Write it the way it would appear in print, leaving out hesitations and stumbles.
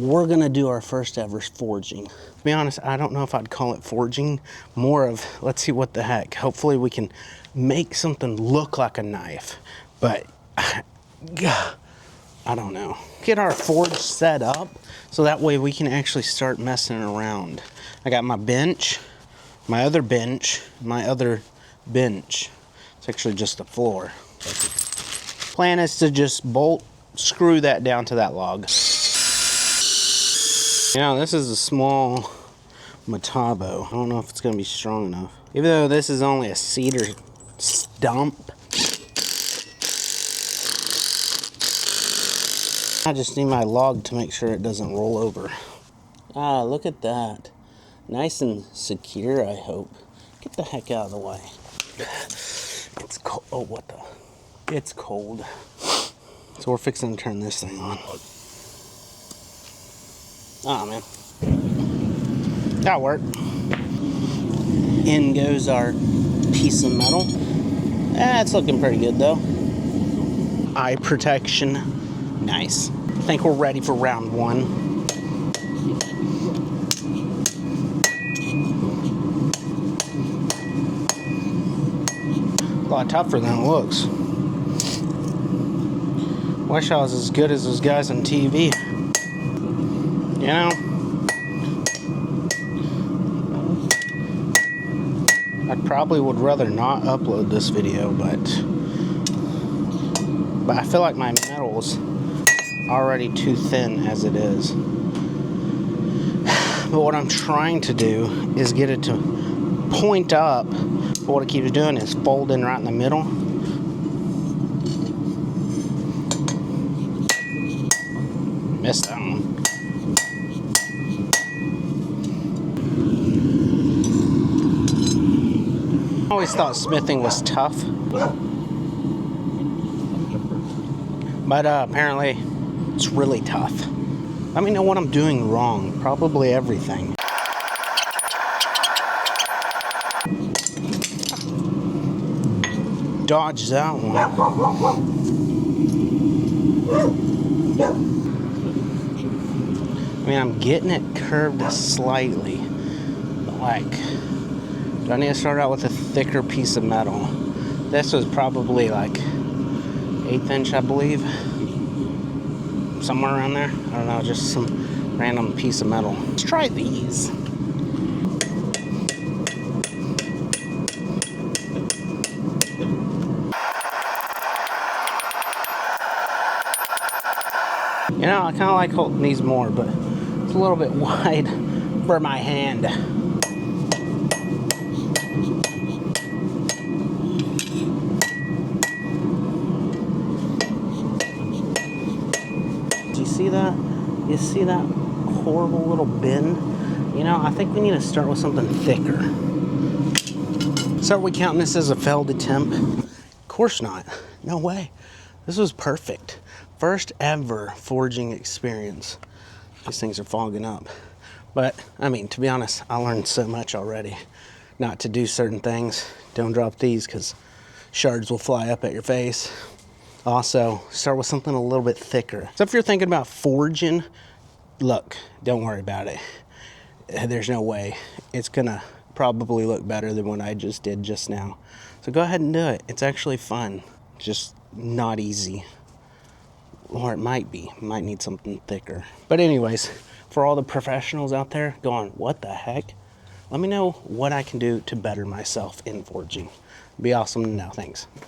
we're gonna do our first ever forging. To be honest, I don't know if I'd call it forging, more of, let's see what the heck. Hopefully we can make something look like a knife, but I don't know. Get our forge set up so that way we can actually start messing around. I got my bench, my other bench, my other bench. It's actually just the floor. Plan is to just screw that down to that log. You know, this is a small Metabo. I don't know if it's gonna be strong enough. Even though this is only a cedar stump, I just need my log to make sure it doesn't roll over. Ah, look at that. Nice and secure, I hope. Get the heck out of the way. It's cold. Oh, what the? It's cold. So we're fixing to turn this thing on. Oh, man. That'll work. In goes our piece of metal. It's looking pretty good, though. Eye protection. Nice. I think we're ready for round one. A lot tougher than it looks. Wish I was as good as those guys on TV. You know? I probably would rather not upload this video, but I feel like my metal's already too thin as it is. But what I'm trying to do is get it to point up. But what it keeps doing is folding right in the middle. Missed that one. I always thought smithing was tough. But apparently it's really tough. Let me know what I'm doing wrong. Probably everything. Dodge that one. I mean, I'm getting it curved slightly. But like, do I need to start out with a thicker piece of metal? This was probably like 1/8 inch, I believe. Somewhere around there. I don't know, just some random piece of metal. Let's try these. You know, I kind of like holding these more, but it's a little bit wide for my hand. Do you see that? You see that horrible little bend? You know, I think we need to start with something thicker. So are we counting this as a failed attempt? Of course not. No way. This was perfect. First ever forging experience. These things are fogging up. But, I mean, to be honest, I learned so much already. Not to do certain things. Don't drop these because shards will fly up at your face. Also, start with something a little bit thicker. So if you're thinking about forging, look, don't worry about it. There's no way. It's gonna probably look better than what I just did just now. So go ahead and do it. It's actually fun. Just not easy. Or it might be. Might need something thicker. But anyways, for all the professionals out there going, what the heck? Let me know what I can do to better myself in forging. It'd be awesome to know. Thanks.